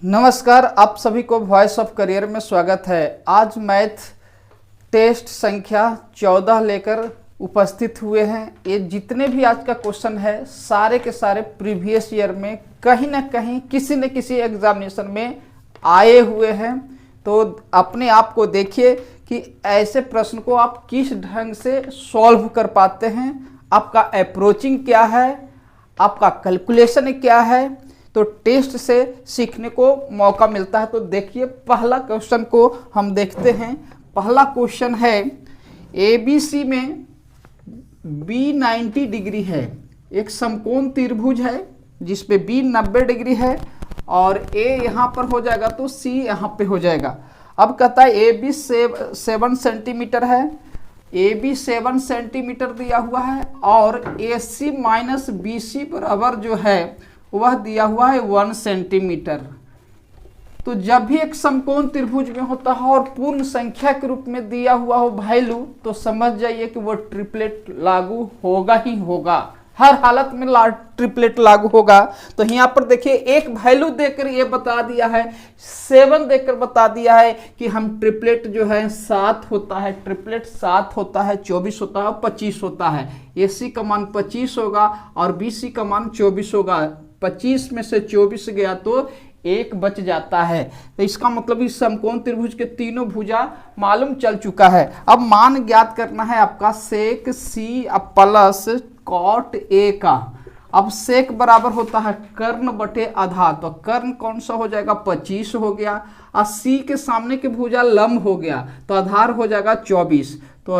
नमस्कार, आप सभी को वॉइस ऑफ करियर में स्वागत है। आज मैथ टेस्ट संख्या 14 लेकर उपस्थित हुए हैं। ये जितने भी आज का क्वेश्चन है सारे के सारे प्रीवियस ईयर में कहीं ना कहीं किसी न किसी एग्जामिनेशन में आए हुए हैं। तो अपने आप को देखिए कि ऐसे प्रश्न को आप किस ढंग से सॉल्व कर पाते हैं, आपका अप्रोचिंग क्या है, आपका कैलकुलेशन क्या है। तो टेस्ट से सीखने को मौका मिलता है। तो देखिए पहला क्वेश्चन को हम देखते हैं। पहला क्वेश्चन है ABC में B 90 डिग्री है, एक समकोण त्रिभुज है जिसपे B 90 डिग्री है और A यहाँ पर हो जाएगा तो C यहाँ पे हो जाएगा। अब कहता है AB 7 सेंटीमीटर है, AB 7 सेंटीमीटर दिया हुआ है और AC माइनस BC बराबर जो है वह दिया हुआ है 1 सेंटीमीटर। तो जब भी एक समकोण त्रिभुज में होता है और पूर्ण संख्या के रूप में दिया हुआ हो वैल्यू, तो समझ जाइए कि वो ट्रिपलेट लागू होगा ही होगा, हर हालत में ट्रिपलेट लागू होगा। तो यहाँ पर देखिए एक वैल्यू देकर ये बता दिया है, 7 देकर बता दिया है कि हम ट्रिपलेट जो है 7 होता है, ट्रिपलेट 7 होता है, 24 होता है, 25 होता है। AC का मान 25 होगा और BC का मान 24 होगा। 25 में से 24 गया तो 1 बच जाता है। तो इसका मतलब इस समकोण त्रिभुज के तीनों भुजा मालूम चल चुका है। अब मान ज्ञात करना है आपका सेक C प्लस कॉट A का। अब सेक बराबर होता है कर्ण बटे आधार, तो कर्ण कौन सा हो जाएगा 25 हो गया और C के सामने के भुजा लंब हो गया तो आधार हो जाएगा 24, तो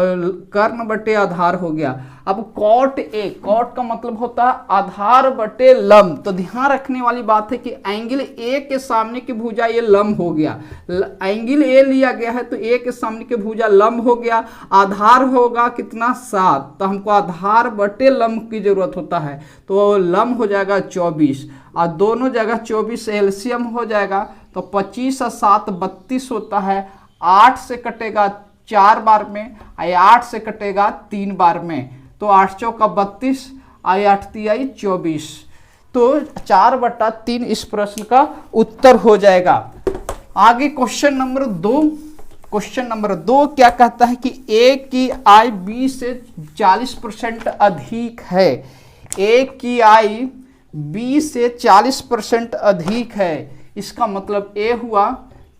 कर्ण बटे आधार हो गया। अब कॉट A, कॉट का मतलब होता है आधार बटे लंब। तो ध्यान रखने वाली बात है कि एंगल A के सामने की भुजा ये लंब हो गया, एंगल A लिया गया है तो A के सामने की भुजा लंब हो गया। आधार होगा कितना 7, तो हमको आधार बटे लंब की जरूरत होता है, तो लंब हो जाएगा 24 और दोनों जगह 24 एलसीएम हो जाएगा। तो 25 और 7 32 होता है, 8 से कटेगा 4 बार में, 8 से कटेगा 3 बार में, तो 8 चौका 32, 8 तिहाई 24, तो 4/3 इस प्रश्न का उत्तर हो जाएगा। आगे क्वेश्चन नंबर 2। क्वेश्चन नंबर 2 क्या कहता है कि A की आय B से 40% अधिक है। A की आय B से 40% अधिक है। इसका मतलब A हुआ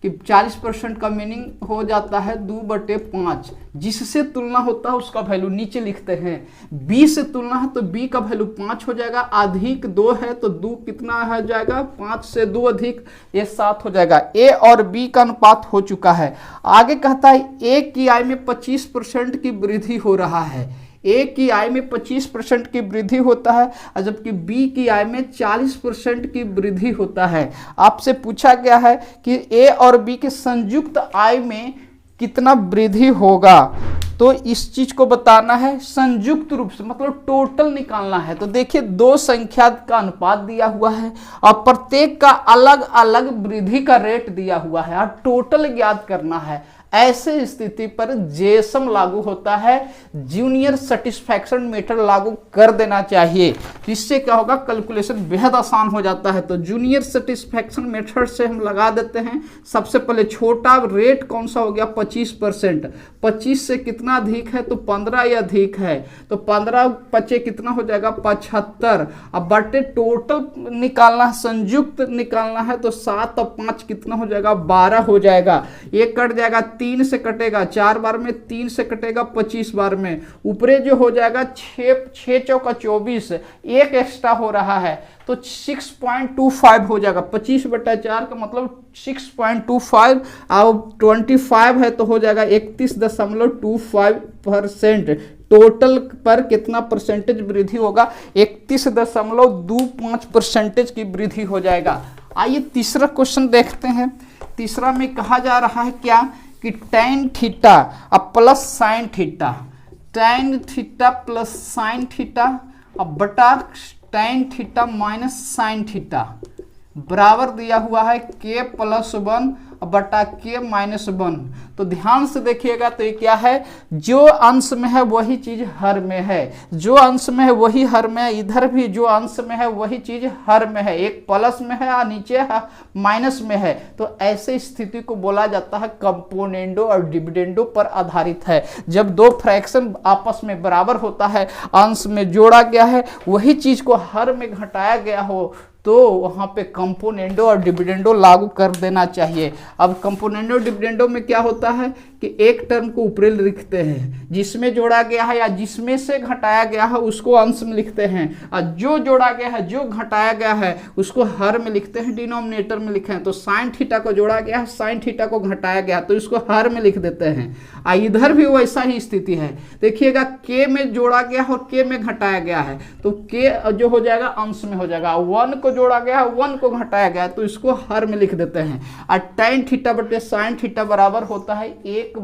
कि 40% का मीनिंग हो जाता है 2/5। जिससे तुलना होता है उसका वैल्यू नीचे लिखते हैं। B से तुलना है तो B का वैल्यू 5 हो जाएगा, अधिक 2 है तो 2 कितना हो जाएगा, 5 से 2 अधिक ये 7 हो जाएगा। A और B का अनुपात हो चुका है। आगे कहता है A की आय में 25% की वृद्धि हो रहा है। A की आय में 25% की वृद्धि होता है जबकि B की आय में 40% की वृद्धि होता है। आपसे पूछा गया है कि A और B के संयुक्त आय में कितना वृद्धि होगा, तो इस चीज को बताना है संयुक्त रूप से, मतलब टोटल निकालना है। तो देखिए दो संख्या का अनुपात दिया हुआ है और प्रत्येक का अलग अलग वृद्धि का रेट दिया हुआ है और टोटल ज्ञात करना है। ऐसे स्थिति पर जेसम लागू होता है, जूनियर सेटिस्फैक्शन मेथड लागू कर देना चाहिए। इससे क्या होगा, कैलकुलेशन बेहद आसान हो जाता है। तो जूनियर सेटिस्फैक्शन मेथड से हम लगा देते हैं। सबसे पहले छोटा रेट कौन सा हो गया 25%, 25 से कितना अधिक है तो 15 ही अधिक है, तो 15 बचे कितना हो जाएगा 75। अब बटे टोटल निकालना है, संयुक्त निकालना है, तो 7 और 5 कितना हो जाएगा 12 हो जाएगा। ये कट जाएगा, 3 से कटेगा 4 बार में, 3 से कटेगा 25 बार में, ऊपरे जो हो जाएगा 6 चौका 24, एक एक्स्ट्रा हो रहा है तो 6.25 हो जाएगा। 25/4 का मतलब 6.25 और 25 है तो हो जाएगा 31.25%। टोटल पर कितना परसेंटेज वृद्धि होगा, 31.25% की वृद्धि हो जाएगा। आइए तीसरा क्वेश्चन देखते हैं। तीसरा में कहा जा रहा है क्या कि tan theta plus sine theta, tan theta plus sine theta अब बटा tan theta minus sine theta बराबर दिया हुआ है k+1 बटा k माइनस 1। तो ध्यान से देखिएगा, तो ये क्या है, जो अंश में है वही चीज हर में है, जो अंश में है वही हर में है, इधर भी जो अंश में है वही चीज हर में है, एक प्लस में है और नीचे माइनस में है। तो ऐसे स्थिति को बोला जाता है कंपोनेंडो और डिविडेंडो पर आधारित है। जब दो फ्रैक्शन आपस में बराबर होता है, अंश में जोड़ा गया है, वही चीज को हर में घटाया गया हो, तो वहां पे कंपोनेंडो और डिविडेंडो लागू कर देना चाहिए। अब कंपोनेंडो डिविडेंडो में क्या होता है कि एक टर्म को ऊपरी लिखते हैं, जिसमें जोड़ा गया है या जिसमें से घटाया गया है उसको अंश में लिखते हैं, और जो जोड़ा गया है, जो घटाया गया है उसको हर में लिखते हैं, डिनोमिनेटर में लिखे हैं। तो साइन थीटा को जोड़ा गया है, साइन थीटा को घटाया गया तो इसको हर में लिख देते हैं। इधर भी वैसा ही स्थिति है, देखिएगा के में जोड़ा गया और के में घटाया गया है, तो के जो हो जाएगा अंश में हो जाएगा, 1 को जोड़ा गया है, 1 को घटाया गया तो इसको हर में लिख देते हैं। और tan थीटा बटे साइन थीटा बराबर होता है 1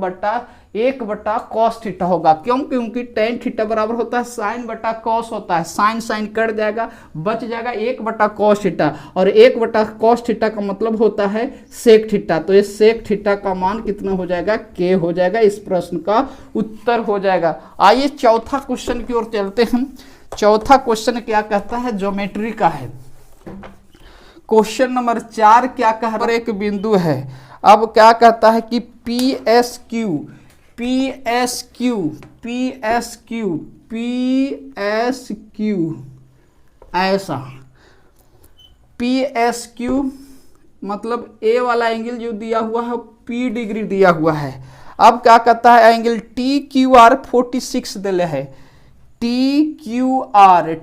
बटा कॉस थीटा होगा। क्यों? क्योंकि tan थीटा बराबर होता है साइन बटा कॉस होता है, साइन साइन कट जाएगा, बच जाएगा 1 बटा कॉस थीटा, और 1 बटा कॉस थीटा का मतलब होता है सेक थीटा। तो ये सेक थीटा का मान कितना हो जाएगा, k हो जाएगा। इस प्रश्न का उत्तर हो जाएगा। आइए चौथा क्वेश्चन की ओर चलते हैं। चौथा क्वेश्चन क्या कहता है, ज्योमेट्री का है। क्वेश्चन नंबर 4 क्या कह रहा है, एक बिंदु है। अब क्या कहता है कि PSQ ऐसा PSQ मतलब ए वाला एंगल जो दिया हुआ है P डिग्री दिया हुआ है। अब क्या कहता है, एंगल TQR 46 दिले है, TQR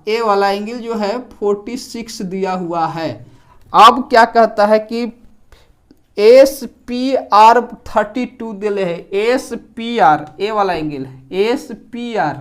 ए वाला एंगल जो है 46 दिया हुआ है। अब क्या कहता है कि SPR 32 दिले है, SPR ए वाला एंगल, SPR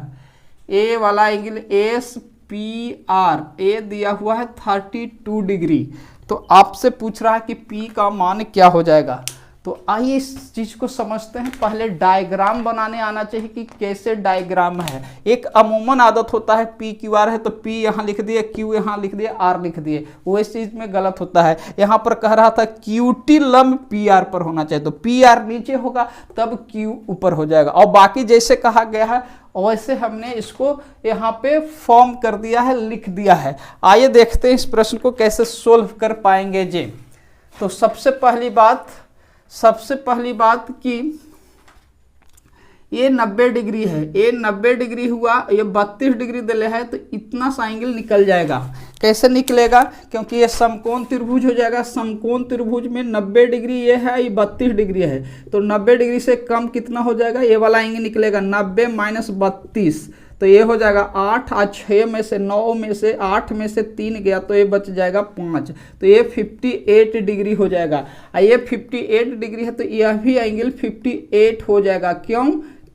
ए दिया हुआ है 32 डिग्री। तो आपसे पूछ रहा है कि P का मान क्या हो जाएगा। तो आइए इस चीज को समझते हैं। पहले डायग्राम बनाने आना चाहिए कि कैसे डायग्राम है। एक अमूमन आदत होता है PQR है तो P यहाँ लिख दिए, Q यहाँ लिख दिए, R लिख दिए, वो इस चीज में गलत होता है। यहाँ पर कह रहा था QT लंब PR पर होना चाहिए, तो PR नीचे होगा तब Q ऊपर हो जाएगा, और बाकी जैसे कहा गया है वैसे हमने इसको यहाँ पे फॉर्म कर दिया है, लिख दिया है। आइए देखते हैं इस प्रश्न को कैसे सोल्व कर पाएंगे जी। तो सबसे पहली बात कि ये 90 डिग्री है, ये 90 डिग्री हुआ, ये 32 डिग्री दिले है, तो इतना सा एंगल निकल जाएगा। कैसे निकलेगा? क्योंकि ये समकोण त्रिभुज हो जाएगा। समकोण त्रिभुज में 90 डिग्री ये है, ये 32 डिग्री है, तो 90 डिग्री से कम कितना हो जाएगा, ये वाला एंगल निकलेगा 90 माइनस 32, तो ये हो जाएगा 8 और 6 में से 9 में से 8 में से 3 गया तो ये बच जाएगा 5, तो ये 58 डिग्री हो जाएगा। ये 58 डिग्री है तो यह भी एंगल 58 हो जाएगा।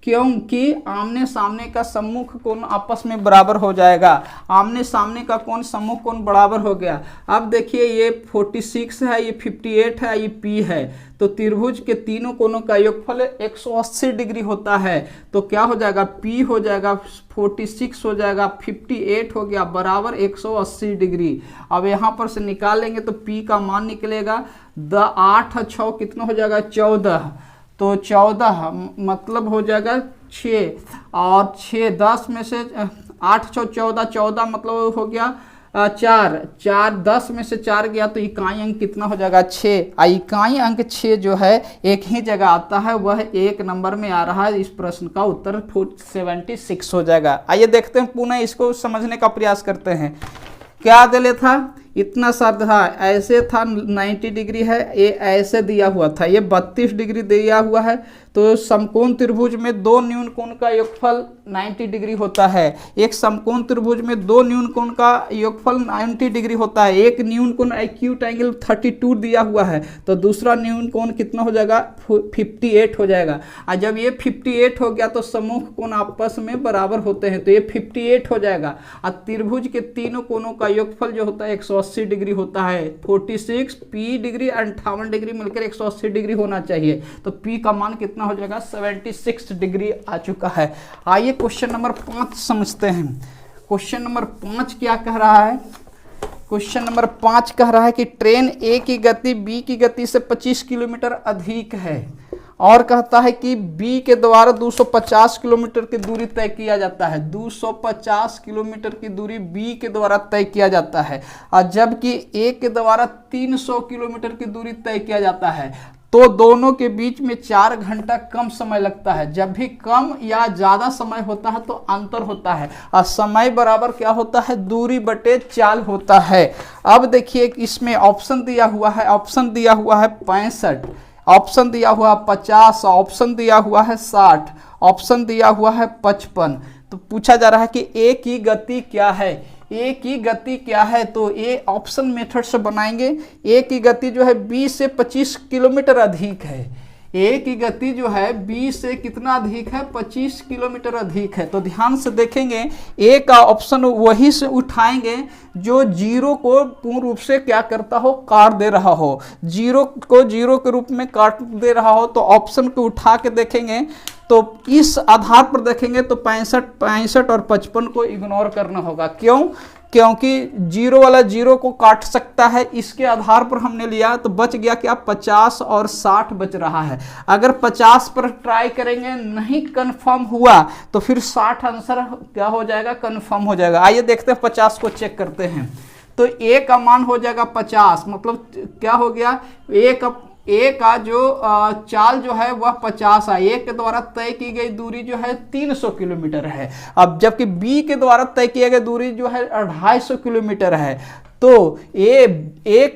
क्योंकि आमने सामने का सम्मुख कोण आपस में बराबर हो जाएगा। आमने सामने का कोण सम्मुख कोण बराबर हो गया। अब देखिए ये 46 है, ये 58 है, ये P है, तो त्रिभुज के तीनों कोणों का योगफल 180 डिग्री होता है। तो क्या हो जाएगा, P हो जाएगा 46 हो जाएगा, 58 हो गया बराबर 180 डिग्री। अब यहाँ पर से निकालेंगे तो P का मान निकलेगा 8 और 6 कितना हो जाएगा 14, तो 14 मतलब हो जाएगा 6, और 6 10 में से 8 6 14, 14 मतलब हो गया 4, 10 में से 4 गया तो इकाई अंक कितना हो जाएगा 6। इकाई अंक 6 जो है एक ही जगह आता है, वह 1 नंबर में आ रहा है। इस प्रश्न का उत्तर 76 हो जाएगा। आइए देखते हैं, पुनः इसको समझने का प्रयास करते हैं। क्या दिले था, इतना सा था, ऐसे था 90 डिग्री है, ये ऐसे दिया हुआ था, ये 32 डिग्री दिया हुआ है। तो समकोण त्रिभुज में दो न्यून कोण का योगफल 90 डिग्री होता है। एक समकोण त्रिभुज में दो न्यून कोण का योगफल 90 डिग्री होता है। एक न्यून कोण एक्यूट एंगल 32 दिया हुआ है, तो दूसरा न्यून कोण कितना हो जाएगा 58 हो जाएगा। और जब ये 58 हो गया तो सम्मुख कोण आपस में बराबर होते हैं, तो ये 58 हो जाएगा। और त्रिभुज के तीनों कोणों का योगफल जो होता है 180 डिग्री होता है। 46 P डिग्री 58 डिग्री मिलकर 180 डिग्री होना चाहिए, तो P का मान कितना हो जाएगा 76 डिग्री आ चुका है। आइए क्वेश्चन नंबर 5 समझते हैं। क्वेश्चन नंबर 5 क्या कह रहा है? क्वेश्चन नंबर 5 कह रहा है कि ट्रेन ए की गति बी की गति से 25 किलोमीटर अधिक है और कहता है कि बी के द्वारा 250 किलोमीटर की दूरी तय किया जाता है। 250 किलोमीटर की दूरी बी के द्वारा तय किया जाता है और जबकि ए के द्वारा 300 किलोमीटर की दूरी तय किया जाता है, तो दोनों के बीच में 4 घंटा कम समय लगता है। जब भी कम या ज़्यादा समय होता है तो अंतर होता है और समय बराबर क्या होता है? दूरी बटे चाल होता है। अब देखिए इसमें ऑप्शन दिया हुआ है, ऑप्शन दिया हुआ है 65, ऑप्शन दिया हुआ 50, ऑप्शन दिया हुआ है 60, ऑप्शन दिया हुआ है 55। तो पूछा जा रहा है कि ए की गति क्या है? ए की गति क्या है? तो ए ऑप्शन मेथड से बनाएंगे। ए की गति जो है 20 से 25 किलोमीटर अधिक है। ए की गति जो है 20 से कितना अधिक है? 25 किलोमीटर अधिक है। तो ध्यान से देखेंगे ए का ऑप्शन वही से उठाएंगे जो जीरो को पूर्ण रूप से क्या करता हो? काट दे रहा हो। जीरो को जीरो के रूप में काट दे रहा हो तो ऑप्शन को उठा के देखेंगे तो इस आधार पर देखेंगे तो 65 और 55 को इग्नोर करना होगा। क्यों? क्योंकि जीरो वाला जीरो को काट सकता है, इसके आधार पर हमने लिया तो बच गया क्या? 50 और 60 बच रहा है। अगर 50 पर ट्राई करेंगे नहीं कंफर्म हुआ तो फिर 60 आंसर क्या हो जाएगा? कंफर्म हो जाएगा। आइए देखते हैं 50 को चेक करते हैं। तो ए का मान हो जाएगा 50, मतलब क्या हो गया? ए का जो चाल जो है वह 50 है। ए के द्वारा तय की गई दूरी जो है 300 किलोमीटर है। अब जबकि बी के द्वारा तय किया गया दूरी जो है 250 किलोमीटर है। तो ए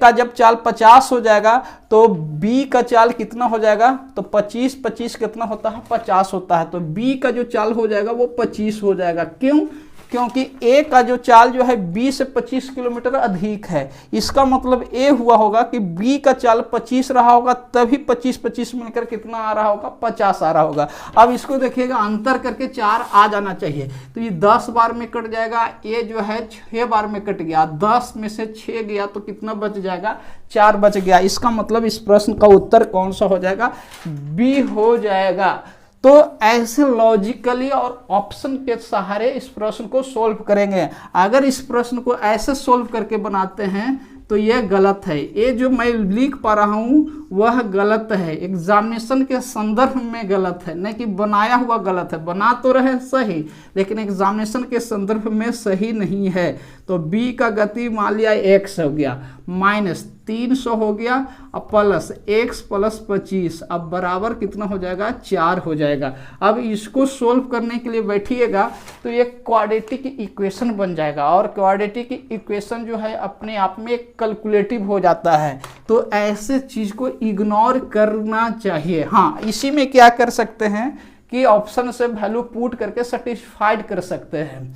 का जब चाल 50 हो जाएगा तो बी का चाल कितना हो जाएगा? तो 25 कितना होता है? 50 होता है। तो बी का जो चाल हो जाएगा वो 25 हो जाएगा। क्यों? क्योंकि ए का जो चाल जो है 20 से 25 किलोमीटर अधिक है। इसका मतलब ए हुआ होगा कि बी का चाल 25 रहा होगा, तभी 25 मिलकर कितना आ रहा होगा? 50 आ रहा होगा। अब इसको देखिएगा, अंतर करके 4 आ जाना चाहिए। तो ये 10 बार में कट जाएगा, ए जो है 6 बार में कट गया, 10 में से 6 गया तो कितना बच जाएगा? 4 बच गया। इसका मतलब इस प्रश्न का उत्तर कौन सा हो जाएगा? बी हो जाएगा। तो ऐसे लॉजिकली और ऑप्शन के सहारे इस प्रश्न को सॉल्व करेंगे। अगर इस प्रश्न को ऐसे सॉल्व करके बनाते हैं तो यह गलत है। ये जो मैं लिख पा रहा हूँ वह गलत है, एग्जामिनेशन के संदर्भ में गलत है, नहीं कि बनाया हुआ गलत है। बना तो रहे सही, लेकिन एग्जामिनेशन के संदर्भ में सही नहीं है। तो बी का गति मान लिया x हो गया, माइनस 300 हो गया और प्लस x प्लस 25, अब बराबर कितना हो जाएगा? 4 हो जाएगा। अब इसको सोल्व करने के लिए बैठिएगा तो ये क्वाड्रेटिक इक्वेशन बन जाएगा और क्वाड्रेटिक इक्वेशन जो है अपने आप में कैलकुलेटिव हो जाता है। तो ऐसे चीज को इग्नोर करना चाहिए। हाँ, इसी में क्या कर सकते हैं कि ऑप्शन से वैल्यू पुट करके सेटिस्फाइड कर सकते हैं।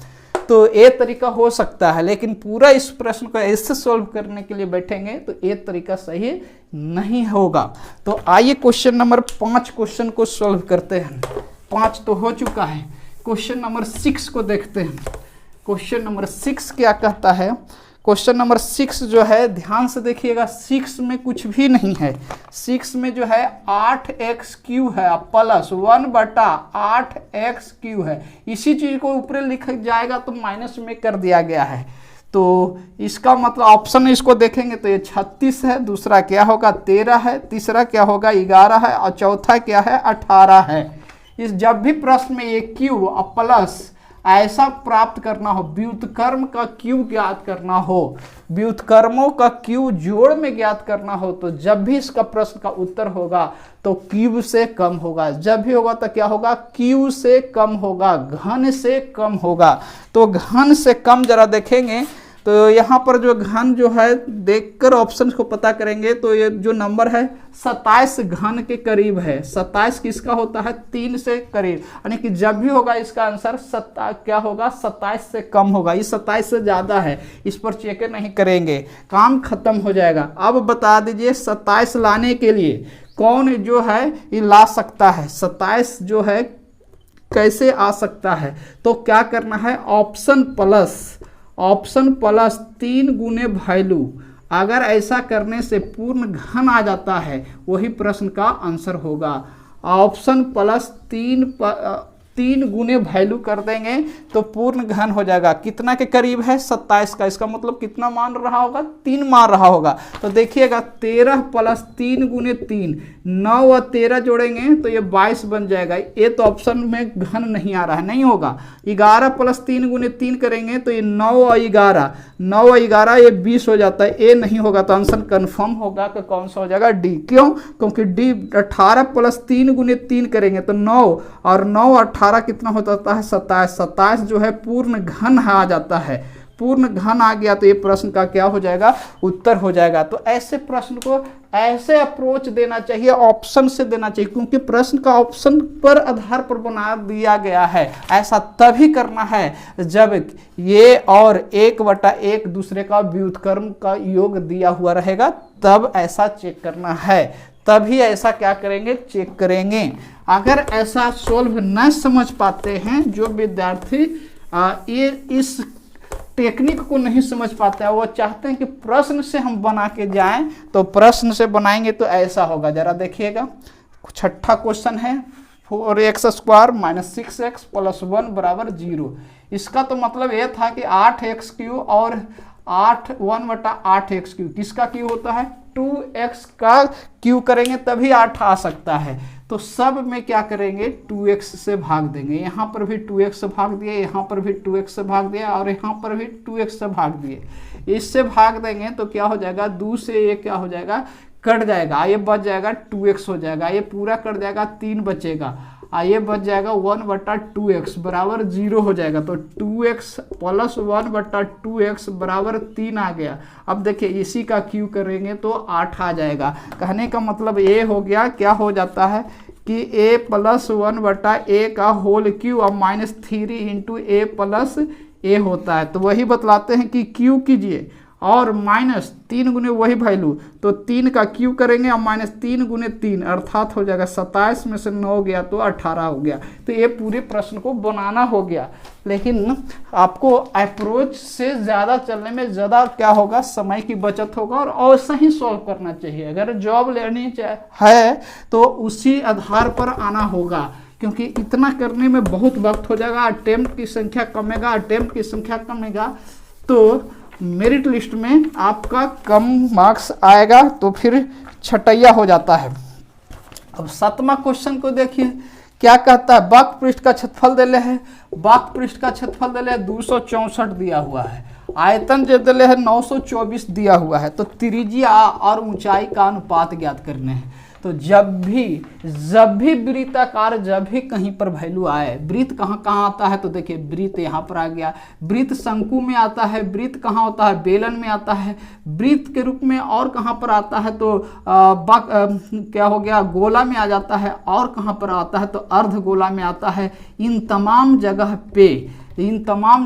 तो ये तरीका हो सकता है, लेकिन पूरा इस प्रश्न को ऐसे सॉल्व करने के लिए बैठेंगे तो ये तरीका सही नहीं होगा। तो आइए क्वेश्चन नंबर 5 क्वेश्चन को सॉल्व करते हैं। 5 तो हो चुका है। क्वेश्चन नंबर 6 को देखते हैं। क्वेश्चन नंबर 6 क्या कहता है? क्वेश्चन नंबर 6 जो है ध्यान से देखिएगा, 6 में कुछ भी नहीं है। 6 में जो है 8x³ है प्लस 1/8x³ है। इसी चीज को ऊपर लिखा जाएगा तो माइनस में कर दिया गया है। तो इसका मतलब ऑप्शन इसको देखेंगे तो ये 36 है, दूसरा क्या होगा? 13 है, तीसरा क्या होगा? 11 है और चौथा क्या है? 18 है। इस जब भी प्रश्न में ये क्यू और प्लस ऐसा प्राप्त करना हो, व्युत्क्रम का क्यू ज्ञात करना हो, व्युत्क्रमों का क्यू जोड़ में ज्ञात करना हो, तो जब भी इसका प्रश्न का उत्तर होगा तो क्यू से कम होगा। जब भी होगा तो क्या होगा? क्यू से कम होगा, घन से कम होगा। तो घन से कम जरा देखेंगे तो यहाँ पर जो घन जो है देखकर ऑप्शन को पता करेंगे तो ये जो नंबर है 27 घन के करीब है। 27 किसका होता है? 3 से करीब, यानी कि जब भी होगा इसका आंसर क्या होगा? 27 से कम होगा। ये 27 से ज्यादा है, इस पर चेक नहीं करेंगे, काम खत्म हो जाएगा। अब बता दीजिए 27 लाने के लिए कौन जो है ये ला सकता है? 27 जो है कैसे आ सकता है? तो क्या करना है? ऑप्शन प्लस 3 गुने वैल्यू। अगर ऐसा करने से पूर्ण घन आ जाता है, वही प्रश्न का आंसर होगा। ऑप्शन प्लस 3 3 गुने वैल्यू कर देंगे तो पूर्ण घन हो जाएगा। कितना के करीब है? 27 का। इसका मतलब कितना मान रहा होगा? 3 मान रहा होगा। तो देखिएगा 13 प्लस 3 गुने 3, 9 और 13 जोड़ेंगे तो ये 22 बन जाएगा। ये तो ऑप्शन में घन नहीं आ रहा है, नहीं होगा। 11 प्लस 3 गुने 3 करेंगे तो ये 9 और 11, 9 और 11 ये 20 हो जाता है। ये नहीं होगा तो आंसर कंफर्म होगा कि कौन सा हो जाएगा? डी। क्यों? क्योंकि डी 18 प्लस 3 गुने 3 करेंगे तो 9 और 9 18 कितना हो जाता है? 27। 27 जो है पूर्ण घन आ जाता है। पूर्ण घन आ गया तो ये प्रश्न का क्या हो जाएगा? उत्तर हो जाएगा। तो ऐसे प्रश्न को ऐसे अप्रोच देना चाहिए, ऑप्शन से देना चाहिए, क्योंकि प्रश्न का ऑप्शन पर आधार पर बना दिया गया है। ऐसा तभी करना है जब ये और 1/1 दूसरे का व्युत्क्रम का योग दिया हुआ रहेगा, तब ऐसा चेक करना है। तभी ऐसा क्या करेंगे? चेक करेंगे। अगर ऐसा सोल्व न समझ पाते हैं जो विद्यार्थी ये इस टेक्निक को नहीं समझ पाते हैं, वो चाहते हैं कि प्रश्न से हम बना के जाएं, तो प्रश्न से बनाएंगे तो ऐसा होगा। जरा देखिएगा, छठा क्वेश्चन है 4x² - 6x + 1 = 0। इसका तो मतलब ये था कि 8x³ और 1/8x³ किसका क्यू होता है? 2x का क्यू करेंगे तभी 8 आ सकता है। तो सब में क्या करेंगे? 2x से भाग देंगे। यहाँ पर भी 2x से भाग दिए, यहाँ पर भी 2x से भाग दिया और यहाँ पर भी 2x से भाग दिए। इससे भाग देंगे तो क्या हो जाएगा? 2 से ये क्या हो जाएगा? कट जाएगा। ये बच जाएगा 2x हो जाएगा। ये पूरा कट जाएगा, 3 बचेगा। ये बच जाएगा 1/2x = 0 हो जाएगा। तो 2x + 1/2x = 3 आ गया। अब देखिए इसी का क्यू करेंगे तो 8 आ जाएगा। कहने का मतलब ये हो गया, क्या हो जाता है कि a + 1/a का होल क्यू और -3 × a + a होता है। तो वही बतलाते हैं कि क्यू कीजिए और -3 गुने वही वैल्यू, तो 3 का क्यू करेंगे और -3 गुने 3 अर्थात हो जाएगा 27 में से 9 गया तो 18 हो गया। तो ये पूरे प्रश्न को बनाना हो गया। लेकिन आपको अप्रोच से ज़्यादा चलने में ज़्यादा क्या होगा? समय की बचत होगा और ऐसा ही सॉल्व करना चाहिए। अगर जॉब लेनी है तो उसी आधार पर आना होगा, क्योंकि इतना करने में बहुत वक्त हो जाएगा। अटेम्प्ट की संख्या कमेगा तो मेरिट लिस्ट में आपका कम मार्क्स आएगा, तो फिर छटैया हो जाता है। अब 7वां क्वेश्चन को देखिए, क्या कहता है? वक्र पृष्ठ का क्षेत्रफल दिले है। वक्र पृष्ठ का क्षेत्रफल दिले है 264 दिया हुआ है। आयतन जो दिले है 924 दिया हुआ है। तो त्रिज्या और ऊंचाई का अनुपात ज्ञात करने हैं। तो जब भी वृत्ताकार, जब भी कहीं पर वैल्यू आए, वृत्त कहाँ आता है? तो देखिए वृत्त यहाँ पर आ गया। वृत्त शंकु में आता है। वृत्त कहाँ होता है? बेलन में आता है। वृत्त के रूप में और कहाँ पर आता है? तो क्या हो गया? गोला में आ जाता है। और कहाँ पर आता है? तो अर्धगोला में आता है। इन तमाम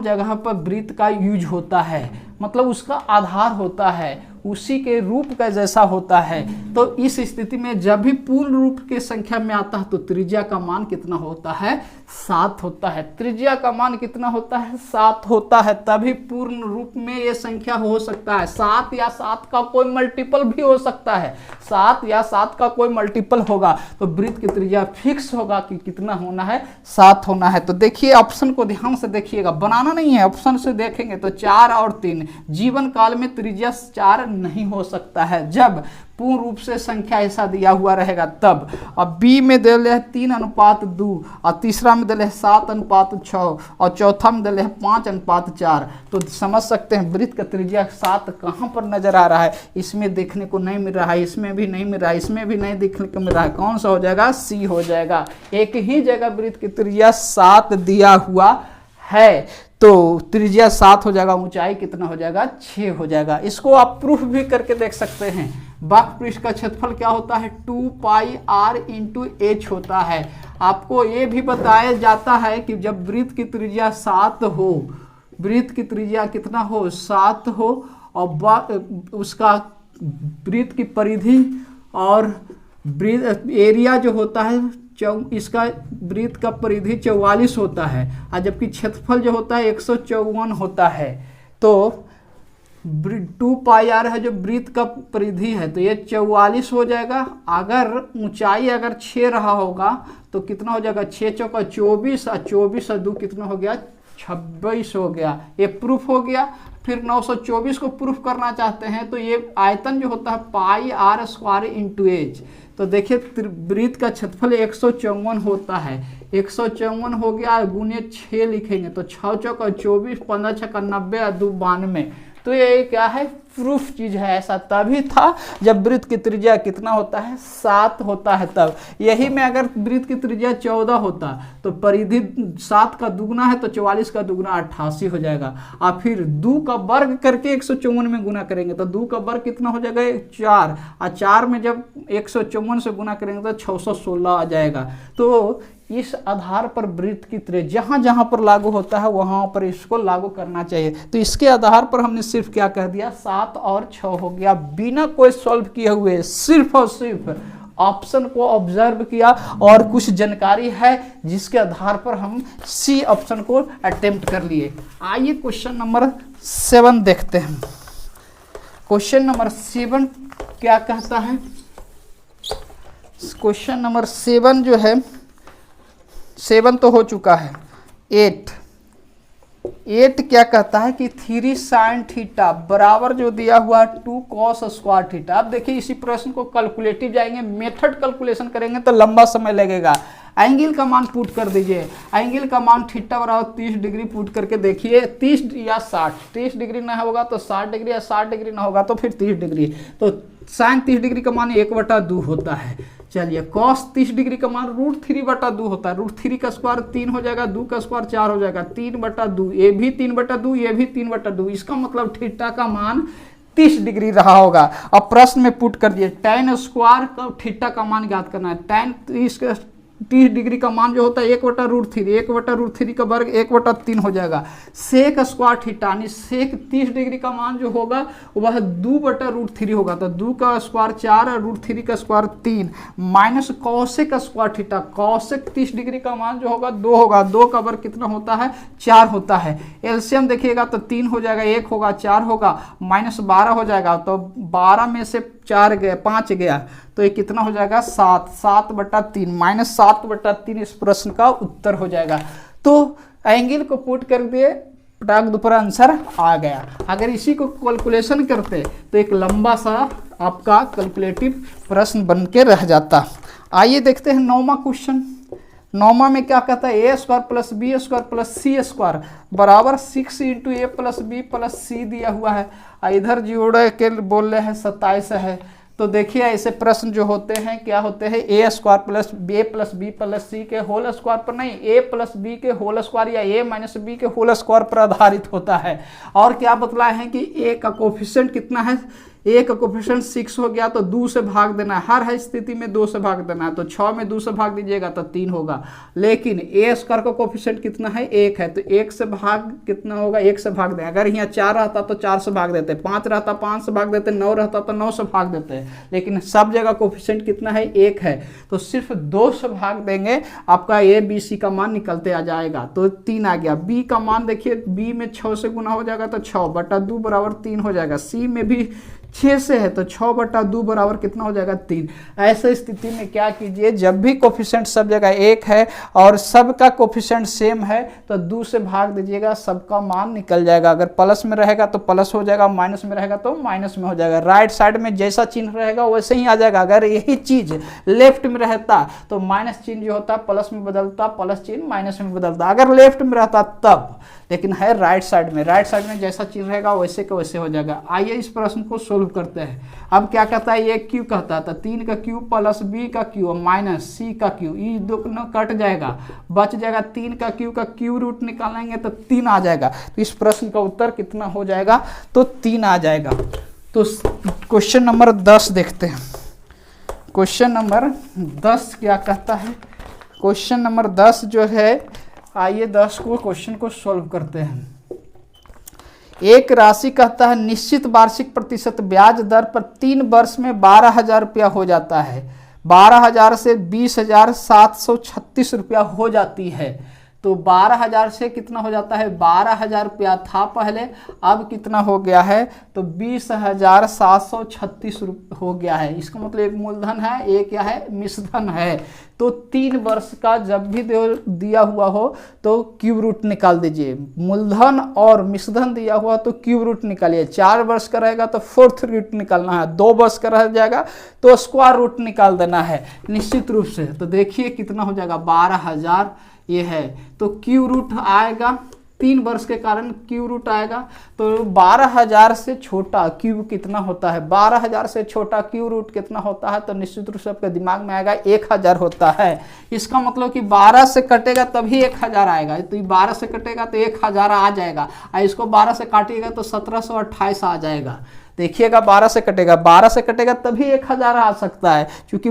जगह पर वृत्त का यूज होता है, मतलब उसका आधार होता है, उसी के रूप का जैसा होता है। तो इस स्थिति में जब भी पूर्ण रूप के संख्या में आता है तो त्रिज्या का मान कितना होता है? 7 होता है। त्रिज्या का मान कितना होता है? 7 होता है। तभी पूर्ण रूप में ये संख्या हो सकता है। 7 या 7 का कोई मल्टीपल भी हो सकता है। 7 या 7 का कोई मल्टीपल होगा तो वृत्त की त्रिज्या फिक्स होगा कि कितना होना है? 7 होना है। तो देखिए ऑप्शन को ध्यान से देखिएगा, बनाना नहीं है, ऑप्शन से देखेंगे तो 4 और 3। जीवन काल में त्रिज्या 4 नहीं हो सकता है जब पूर्ण रूप से संख्या ऐसा दिया हुआ रहेगा तब। अब बी में दे ले 3:2 और तीसरा में दे ले 7:6 और चौथा में दे ले 5:4। तो समझ सकते हैं वृत्त का त्रिज्या 7 कहाँ पर नजर आ रहा है? इसमें देखने को नहीं मिल रहा है, इसमें भी नहीं मिल रहा है, इसमें भी नहीं देखने को मिल रहा है। कौन सा हो जाएगा? सी हो जाएगा। एक ही जगह वृत्त की त्रिज्या 7 दिया हुआ है तो त्रिज्या 7 हो जाएगा, ऊंचाई कितना हो जाएगा? 6 हो जाएगा। इसको आप प्रूफ भी करके देख सकते हैं। वक्र पृष्ठ का क्षेत्रफल क्या होता है? 2πr × h होता है। आपको ये भी बताया जाता है कि जब वृत्त की त्रिज्या 7 हो, वृत्त की त्रिज्या कितना हो? 7 हो और उसका वृत्त की परिधि और एरिया जो होता है इसका वृत्त का परिधि 44 होता है और जबकि क्षेत्रफल जो होता है 154 होता है। तो 2πr है जो वृत्त का परिधि है तो ये 44 हो जाएगा। अगर ऊंचाई 6 रहा होगा तो तो कितना हो जाएगा 6 चौका 24 और 24 और 2 कितना हो गया 26 हो गया। ये प्रूफ हो गया। फिर 924 को प्रूफ करना चाहते हैं तो ये आयतन जो होता है पाई आर स्क्वायर इंटू एच। तो देखिए वृत्त का क्षेत्रफल 154 होता है। 154 हो गया गुने 6 लिखेंगे तो 6 चौका 24, 15 छक्का 90 और 2 92। तो ये क्या है प्रूफ चीज है। ऐसा तभी था जब वृत्त की त्रिज्या कितना होता है 7 होता है तब। यही में अगर वृत्त की त्रिज्या 14 होता तो परिधि 7 का दुगना है तो 44 का दुगना 88 हो जाएगा। और फिर 2 का वर्ग करके 154 में गुना करेंगे तो 2 का वर्ग कितना हो जाएगा 4, और 4 में जब 154 से गुना करेंगे तो 616 आ जाएगा। तो इस आधार पर वृत्त की त्रिज्या जहां जहां पर लागू होता है वहां पर इसको लागू करना चाहिए। तो इसके आधार पर हमने सिर्फ क्या कह दिया 7 और 6 हो गया, बिना कोई सॉल्व किए हुए सिर्फ और सिर्फ ऑप्शन को ऑब्जर्व किया और कुछ जानकारी है जिसके आधार पर हम सी ऑप्शन को अटेम्प्ट कर लिए। आइए क्वेश्चन नंबर 7 देखते हैं। क्वेश्चन नंबर 7 क्या कहता है। क्वेश्चन नंबर 7 जो है 7 तो हो चुका है। 8 क्या कहता है कि 3 sin थीटा बराबर जो दिया हुआ 2 cos स्क्वायर थीटा। अब देखिए इसी प्रश्न को कैलकुलेटिव जाएंगे, मेथड कैलकुलेशन करेंगे तो लंबा समय लगेगा। एंगल का मान पुट कर दीजिए। एंगल का मान थीटा बराबर 30 डिग्री पुट करके देखिए 30 या 60, 30 डिग्री ना होगा तो 60 डिग्री या 60 डिग्री ना होगा तो फिर 30 डिग्री। तो साइन 30 डिग्री का मान 1/2 होता है। चलिए cos 30 डिग्री का मान √3/2 होता है। √3 का स्क्वायर 3 हो जाएगा, 2 का स्क्वायर 4 हो जाएगा, 3/2। ये भी 3/2, ये भी 3/2। इसका मतलब थीटा का मान 30 डिग्री रहा होगा। अब प्रश्न में पुट कर दिए tan स्क्वायर का थीटा का मान ज्ञात करना है। tan 30 डिग्री का मान जो होता है 1/√3, 1/√3 का वर्ग 1/3 हो जाएगा। सेक स्क्वायर थीटा यानी सेक 30 डिग्री का मान जो होगा वह 2/√3 होगा। तो 2 का स्क्वायर 4 और √3 का square 3 minus cosec square theta. Kaushik 30 degree का मान जो होगा 2 होगा। 2 का वर्ग कितना होता है 4 होता है। एलसीएम देखिएगा तो 3 हो जाएगा, 1 होगा, 4 होगा, माइनस 12 हो जाएगा। तो 12 में से 4 गया, 5 गया तो ये कितना हो जाएगा 7, 7/3 माइनस 7/3 इस प्रश्न का उत्तर हो जाएगा। तो एंगल को पुट कर दिए, पटाक दोपहर आंसर आ गया। अगर इसी को कैलकुलेशन करते तो एक लंबा सा आपका कैलकुलेटिव प्रश्न बन के रह जाता। आइए देखते हैं 9वां क्वेश्चन। 9वां में क्या कहता है a² + b² + c² बराबर 6 × a + b + c दिया हुआ है। इधर जोड़ के बोल रहे हैं 27 है। तो देखिए ऐसे प्रश्न जो होते हैं क्या होते हैं a² + a + b + c के होल स्क्वायर पर नहीं, a + b के होल स्क्वायर या a - b के होल स्क्वायर पर आधारित होता है। और क्या बतलाए हैं कि a का कोफिशिएंट कितना है, a का कोफिशिएंट 6 हो गया तो 2 से भाग देना है। हर स्थिति में 2 से भाग देना है। तो 6 में 2 से भाग दीजिएगा तो 3 होगा। लेकिन a² का कोफिशिएंट कितना है 1 है तो 1 से भाग कितना होगा 1 से भाग दें। अगर यहाँ 4 रहता तो 4 से भाग देते, 5 रहता 5 से भाग देते, 9 रहता तो 9 से भाग देते। लेकिन सब जगह कोफिशिएंट कितना है 1 है तो सिर्फ 2 से भाग देंगे, आपका a b c का मान निकलते आ जाएगा। तो 3 आ गया। b का मान देखिए b में 6 से गुना हो जाएगा तो 6/2 बराबर 3 हो जाएगा। c में भी 6 से है तो 6/2 बराबर कितना हो जाएगा 3। ऐसे स्थिति में क्या कीजिए जब भी कोफिशिएंट सब जगह 1 है और सबका कोफिशिएंट सेम है तो 2 से भाग दीजिएगा, सबका मान निकल जाएगा। अगर प्लस में रहेगा तो प्लस हो जाएगा, माइनस में रहेगा तो माइनस में हो जाएगा। राइट साइड में जैसा चिन्ह रहेगा वैसे ही आ जाएगा। अगर यही चीज लेफ्ट में रहता तो माइनस चिन्ह जो होता प्लस में बदलता, प्लस चिन्ह माइनस में बदलता अगर लेफ्ट में रहता तब। लेकिन है राइट साइड में, राइट साइड में जैसा चिन्ह रहेगा वैसे के वैसे हो जाएगा। आइए इस प्रश्न को सोल्व करते हैं। अब क्या कहता है ये क्यू कहता था 3 का क्यूब + b का क्यूब माइनस c का क्यूब, ये दोनों कट जाएगा, बच जाएगा 3 का क्यूब रूट निकालेंगे तो 3 आ जाएगा। तो इस प्रश्न का उत्तर कितना हो जाएगा तो 3 आ जाएगा। तो क्वेश्चन नंबर 10 देखते हैं। क्वेश्चन नंबर 10 क्या कहता है। क्वेश्चन नंबर 10 जो है, आइए 10 को क्वेश्चन को सॉल्व करते हैं। एक राशि कहता है निश्चित वार्षिक प्रतिशत ब्याज दर पर 3 वर्ष में 12,000 रुपया हो जाता है। 12,000 से 20,736 रुपया हो जाती है। तो 12,000 से कितना हो जाता है, 12,000 रुपया था पहले, अब कितना हो गया है, तो 20,736 हो गया है। इसका मतलब एक मूलधन है, एक क्या है, मिश्रधन है। तो 3 वर्ष का जब भी दिया हुआ हो तो क्यूब रूट निकाल दीजिए। मूलधन और मिश्रधन दिया हुआ तो क्यूब रूट निकालिए। 4 वर्ष का रहेगा तो फोर्थ रूट निकालना है, 2 वर्ष का रह जाएगा तो स्क्वायर रूट निकाल देना है निश्चित रूप से। तो देखिए कितना हो जाएगा, 12,000 ये है, तो क्यूब रूट आएगा, 3 वर्ष के कारण क्यूब रूट आएगा। तो 12,000 से छोटा क्यूब कितना होता है, 12,000 से छोटा क्यूब रूट कितना होता है, तो निश्चित रूप से आपके दिमाग में आएगा 1,000 होता है। इसका मतलब कि 12 से कटेगा तभी 1,000 आएगा। तो 12 से कटेगा तो 1,000 आ जाएगा, और इसको 12 से काटिएगा तो 1728 आ जाएगा। देखिएगा 12 से कटेगा, 12 से कटेगा तभी 1,000 आ सकता है, क्योंकि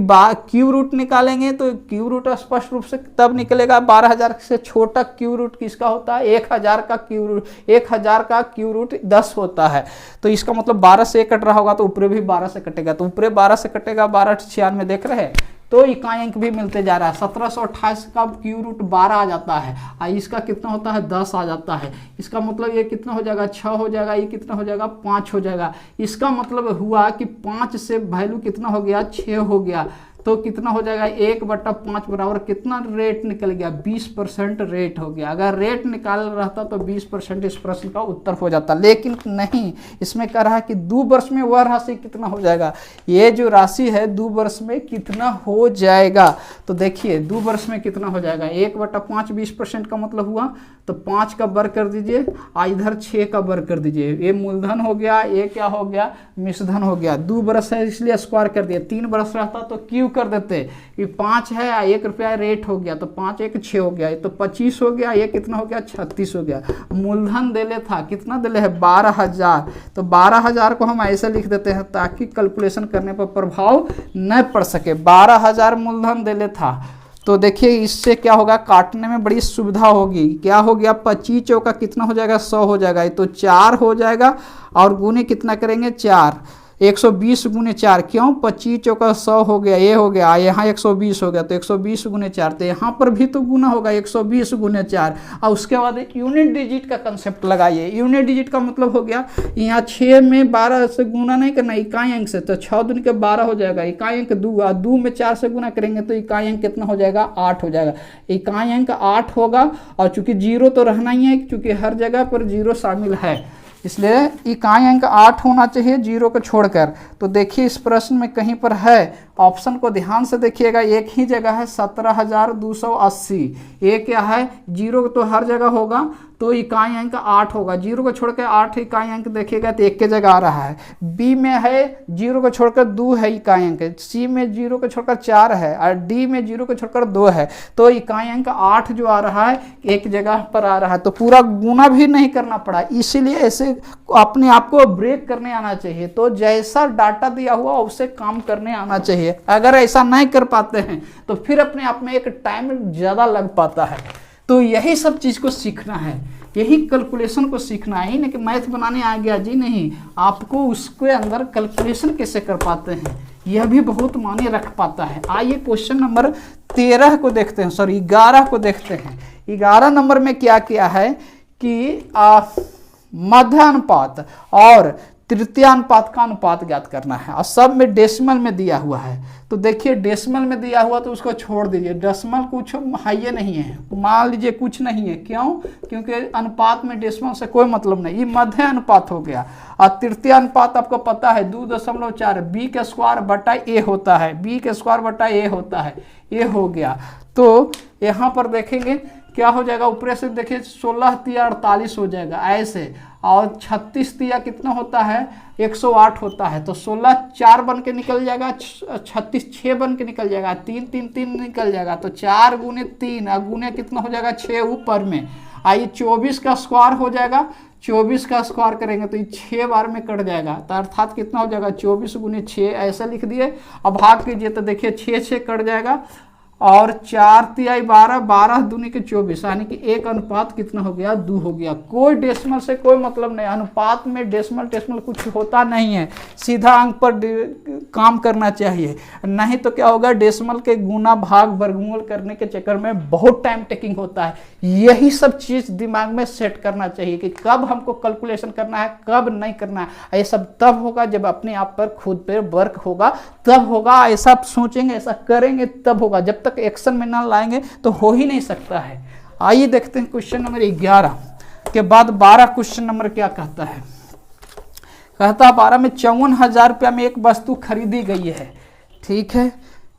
क्यूब रूट निकालेंगे तो क्यूब रूट स्पष्ट रूप से तब निकलेगा। 12,000 से छोटा क्यूब रूट किसका होता है, 1,000 का क्यूब रूट, 1,000 का क्यूब रूट 10 होता है। तो इसका मतलब 12 से कट रहा होगा तो ऊपरे भी 12 से कटेगा, तो ऊपरे 12 से कटेगा, 1296 में देख रहे हैं, तो इकाई अंक भी मिलते जा रहा है। 1728 का क्यूब रूट 12 आ जाता है, और इसका कितना होता है, 10 आ जाता है। इसका मतलब ये कितना हो जाएगा, 6 हो जाएगा, ये कितना हो जाएगा, 5 हो जाएगा। इसका मतलब हुआ कि 5 से वैल्यू कितना हो गया, 6 हो गया। तो कितना हो जाएगा, 1/5 बराबर कितना रेट निकल गया, 20% रेट हो गया। अगर रेट निकाल रहता तो 20% इस प्रश्न का उत्तर हो जाता, लेकिन नहीं, इसमें कह रहा है कि 2 वर्ष में वह राशि कितना हो जाएगा। ये जो राशि है 2 वर्ष में कितना हो जाएगा, तो देखिए 2 वर्ष में कितना हो जाएगा, 1/5 20% का मतलब हुआ, तो 5 का वर्ग कर दीजिए, और इधर 6 का वर्ग कर दीजिए। ये मूलधन हो गया, ये क्या हो गया, मिश्रधन हो गया। 2 वर्ष है इसलिए स्क्वायर कर दिया, 3 वर्ष रहता तो क्यू कर देते कि 5 है, 1 रुपया रेट हो गया, तो 5 1 6 हो गया, ये तो 25 हो गया, ये कितना हो गया, 36 हो गया। मूलधन देले था, कितना देले है, 12,000। तो 12,000 को हम ऐसे लिख देते हैं ताकि कैलकुलेशन करने पर प्रभाव न पड़ सके। 12,000 मूलधन देले था, तो देखिए इससे क्या होगा, काटने में बड़ी सुविधा होगी। क्या हो गया, 25 चौका कितना हो जाएगा, 100 हो जाएगा, तो 4 हो जाएगा, और गुने कितना करेंगे, 4, 120 गुने 4, क्यों, 25 चौका 100 हो गया, ये हो गया, यहाँ 120 हो गया, तो 120 गुने 4, तो यहाँ पर भी तो गुना होगा 120 गुने 4। और उसके बाद एक यूनिट डिजिट का कंसेप्ट लगाइए। यूनिट डिजिट का मतलब हो गया, यहाँ 6 में 12 से गुना नहीं करना, इकाई अंक से, तो 6 दूनी के 12 हो जाएगा, इकाई अंक 2, और 2 में 4 से गुना करेंगे तो इकाई अंक कितना हो जाएगा, 8 हो जाएगा। इकाई अंक 8 होगा, और चूंकि 0 तो रहना ही है, क्योंकि हर जगह पर 0 शामिल है, इसलिए इकाई अंक 8 होना चाहिए 0 को छोड़कर। तो देखिए इस प्रश्न में कहीं पर है, ऑप्शन को ध्यान से देखिएगा, एक ही जगह है 17,280। ये क्या है, 0 तो हर जगह होगा, तो इकाई अंक 8 होगा। 0 को छोड़कर 8 इकाई अंक देखिएगा तो एक के जगह आ रहा है। बी में है 0 को छोड़कर 2 है इकाई अंक, सी में 0 को छोड़कर 4 है, और डी में 0 को छोड़कर 2 है। तो इकाई अंक 8 जो आ रहा है एक जगह पर आ रहा है, तो पूरा गुना भी नहीं करना पड़ा। इसीलिए ऐसे अपने आप को ब्रेक करने आना चाहिए। तो जैसा डाटा दिया हुआ उससे काम करने आना चाहिए। अगर ऐसा नहीं कर पाते हैं तो फिर अपने आप में एक टाइम ज़्यादा लग पाता है। तो यही सब चीज़ को सीखना है, यही कैलकुलेशन को सीखना है, नहीं कि मैथ बनाने आ गया जी, नहीं, आपको उसके अंदर कैलकुलेशन कैसे कर पाते हैं यह भी बहुत मायने रख पाता है। आइए क्वेश्चन नंबर 13 को देखते हैं, सॉरी 11 को देखते हैं। 11 नंबर में क्या किया है कि मध्य अनुपात और तृतीयानुपात का अनुपात ज्ञात करना है, और सब में डेसिमल में दिया हुआ है। तो देखिए डेसिमल में दिया हुआ तो उसको छोड़ दीजिए, डेसिमल कुछ हाइये नहीं है, मान लीजिए कुछ नहीं है, क्यों, क्योंकि अनुपात में डेसिमल से कोई मतलब नहीं, ये मध्य अनुपात हो गया। और तृतीय अनुपात आपको पता है 2.4 बी के स्क्वायर बटा ए होता है, बी के स्क्वायर बटा ए होता है, ये हो गया। तो यहाँ पर देखेंगे क्या हो जाएगा, ऊपर से देखिए 16 तिया 48 हो जाएगा ऐसे, और 36 तिया कितना होता है, 108 होता है। तो 16 4 बन के निकल जाएगा, 36 6 बन के निकल जाएगा, 3 3 3 निकल जाएगा, तो 4 गुने 3 और गुने कितना हो जाएगा 6 ऊपर में। आइए 24 का स्क्वायर हो जाएगा, 24 का स्क्वायर करेंगे तो ये 6 बार में कट जाएगा, तो अर्थात कितना हो जाएगा 24 गुने 6 ऐसा लिख दिए। अब भाग कीजिए तो देखिए 6 6 कट जाएगा, और 4 तिहाई 12, 12 दूनी के 24, यानी कि 1 अनुपात कितना हो गया, 2 हो गया। कोई डेसिमल से कोई मतलब नहीं, अनुपात में डेसिमल टेसिमल कुछ होता नहीं है, सीधा अंक पर काम करना चाहिए, नहीं तो क्या होगा, डेसिमल के गुना भाग वर्गमूल करने के चक्कर में बहुत टाइम टेकिंग होता है। यही सब चीज दिमाग में सेट करना चाहिए कि कब हमको कैलकुलेशन करना है, कब नहीं करना है। ये सब तब होगा जब अपने आप पर खुद पे वर्क होगा, तब होगा। ऐसा सोचेंगे, ऐसा करेंगे तब होगा, जब तक एक्शन में ना लाएंगे तो हो ही नहीं सकता है। आइए देखते हैं क्वेश्चन नंबर 11 के बाद 12 क्वेश्चन नंबर क्या कहता है। कहता है 12 में 54,000 रुपया में एक वस्तु खरीदी गई है, ठीक है।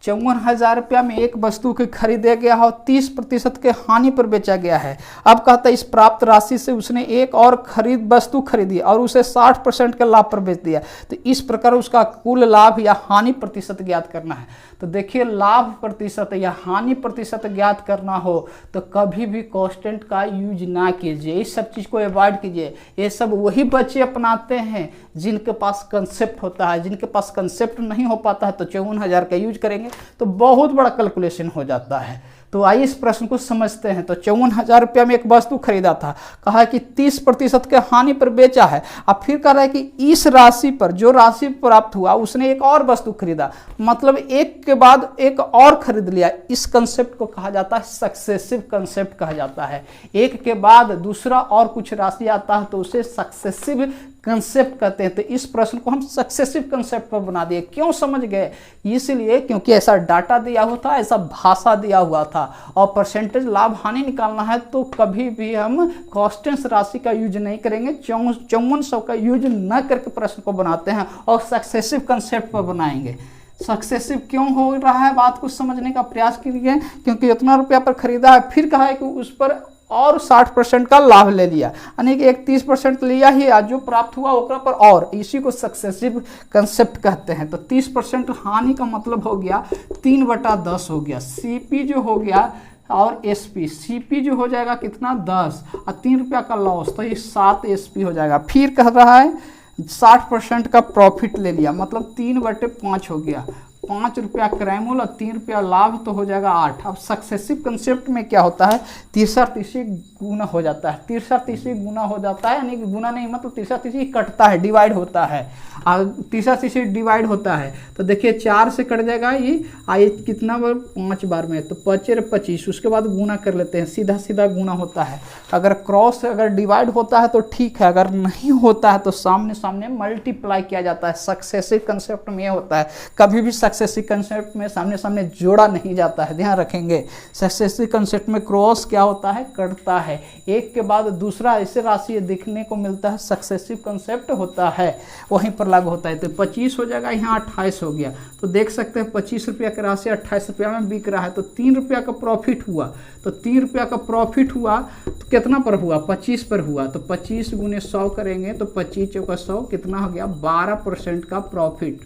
54,000 रुपया में एक वस्तु के खरीदा गया हो, 30% के हानि पर बेचा गया है। अब कहता है इस प्राप्त राशि से उसने एक और वस्तु खरीदी और उसे 60% के लाभ पर बेच दिया, तो इस प्रकार उसका कुल लाभ या हानि प्रतिशत ज्ञात करना है। तो देखिए, लाभ प्रतिशत या हानि प्रतिशत ज्ञात करना हो तो कभी भी कांस्टेंट का यूज ना कीजिए, इस सब चीज को अवॉइड कीजिए। ये सब वही बच्चे अपनाते हैं जिनके पास कंसेप्ट होता है, जिनके पास कंसेप्ट नहीं हो पाता है तो 54,000 का यूज करेंगे तो बहुत बड़ा कैलकुलेशन हो जाता है। तो आइए इस प्रश्न को समझते हैं। तो 54,000 रुपया में एक वस्तु खरीदा था, कहा है कि 30% के हानि पर बेचा है। अब फिर कह रहा है कि इस राशि पर, जो राशि प्राप्त हुआ, उसने एक और वस्तु खरीदा, मतलब एक के बाद एक और खरीद लिया। इस कंसेप्ट को कहा जाता है सक्सेसिव कंसेप्ट कहा जाता है। एक के बाद दूसरा और कुछ राशि आता है तो उसे सक्सेसिव कंसेप्ट कहते हैं। तो इस प्रश्न को हम सक्सेसिव कंसेप्ट पर बना दिए। क्यों समझ गए? इसलिए क्योंकि ऐसा डाटा दिया हुआ था, ऐसा भाषा दिया हुआ था, और परसेंटेज लाभ हानि निकालना है तो कभी भी हम कांस्टेंट राशि का यूज नहीं करेंगे, 5400 का यूज न करके प्रश्न को बनाते हैं और सक्सेसिव कंसेप्ट पर बनाएंगे। सक्सेसिव क्यों हो रहा है, बात को समझने का प्रयास कीजिए। क्योंकि इतना रुपया पर खरीदा है, फिर कहा है कि उस पर और 60% का लाभ ले लिया, यानी कि एक 30% लिया ही, आज जो प्राप्त हुआ ओकरा पर और, इसी को सक्सेसिव कंसेप्ट कहते हैं। तो 30% हानि का मतलब हो गया 3/10 हो गया, सीपी जो हो गया और एसपी, सीपी जो हो जाएगा कितना 10 और 3 रुपया का लॉस, तो ये 7 एसपी हो जाएगा। फिर कह रहा है 60% का प्रॉफिट ले लिया, मतलब 3/5 हो गया, 5 रुपया क्रैमूल और 3 रुपया लाभ, तो हो जाएगा 8। अब सक्सेसिव कंसेप्ट में क्या होता है, तीसरा तीसरी गुना हो जाता है, तीसरा तीसरी गुना हो जाता है, यानी कि गुना नहीं मतलब तीसरा तीसरी कटता है, डिवाइड होता है, और तीसरा तीसरी डिवाइड होता है। तो देखिए 4 से कट जाएगा ये, आइए कितना बार 5 बार में, तो 5 × 25, उसके बाद गुना कर लेते हैं, सीधा सीधा गुना होता है। अगर क्रॉस अगर डिवाइड होता है तो ठीक है, अगर नहीं होता है तो सामने सामने मल्टीप्लाई किया जाता है। सक्सेसिव कंसेप्ट में ये होता है, कभी भी सक्सेसिव कंसेप्ट में सामने सामने जोड़ा नहीं जाता है, ध्यान रखेंगे। सक्सेसिव कंसेप्ट में क्रॉस क्या होता है, कटता है, एक के बाद दूसरा ऐसे राशि देखने को मिलता है, सक्सेसिव कंसेप्ट होता है, वहीं पर लागू होता है। तो 25 हो जाएगा, यहाँ 28 हो गया, तो देख सकते हैं 25 रुपया की राशि 28 रुपया में बिक रहा है, तो 3 रुपया का प्रॉफिट हुआ। तो 3 रुपया का प्रॉफिट हुआ तो कितना पर हुआ, 25 पर हुआ, तो 25 × 100 करेंगे तो 25 × 100 कितना हो गया, 12% का प्रॉफिट,